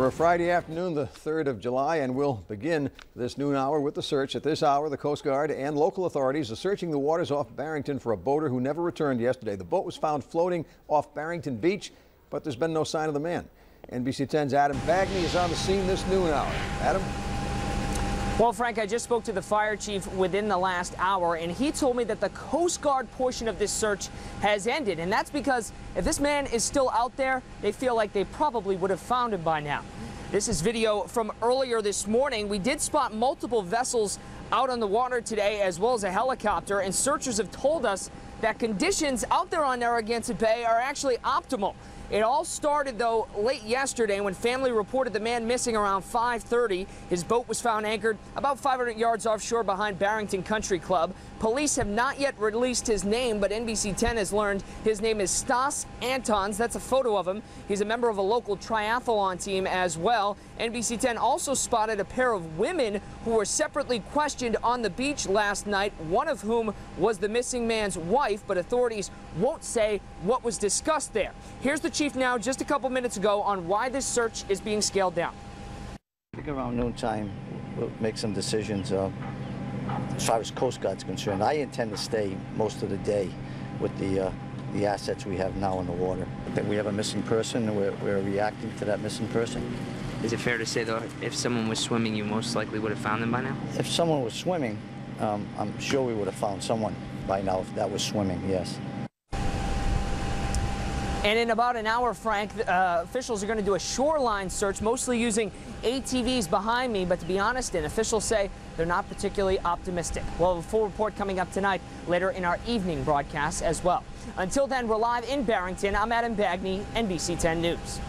For a Friday afternoon, the 3rd of July, and we'll begin this noon hour with the search. At this hour, the Coast Guard and local authorities are searching the waters off Barrington for a boater who never returned yesterday. The boat was found floating off Barrington Beach, but there's been no sign of the man. NBC 10's Adam Bagney is on the scene this noon hour. Adam? Well, Frank, I just spoke to the fire chief within the last hour, and he told me that the Coast Guard portion of this search has ended. And that's because if this man is still out there, they feel like they probably would have found him by now. This is video from earlier this morning. We did spot multiple vessels out on the water today, as well as a helicopter, and searchers have told us that conditions out there on Narragansett Bay are actually optimal. It all started, though, late yesterday when family reported the man missing around 5:30. His boat was found anchored about 500 yards offshore behind Barrington Country Club. Police have not yet released his name, but NBC 10 has learned his name is Stas Antons. That's a photo of him. He's a member of a local triathlon team as well. NBC 10 also spotted a pair of women who were separately questioned on the beach last night, one of whom was the missing man's wife, but authorities won't say what was discussed there. Here's the chief now, just a couple minutes ago, on why this search is being scaled down. I think around noontime, we'll make some decisions as far as Coast Guard's concerned. I intend to stay most of the day with the assets we have now in the water. I think we have a missing person, and we're reacting to that missing person. Is it fair to say, though, if someone was swimming, you most likely would have found them by now? If someone was swimming, I'm sure we would have found someone by now if that was swimming, yes. And in about an hour, Frank, officials are going to do a shoreline search, mostly using ATVs behind me. But to be honest, and officials say they're not particularly optimistic. We'll have a full report coming up tonight, later in our evening broadcast as well. Until then, we're live in Barrington. I'm Adam Bagney, NBC 10 News.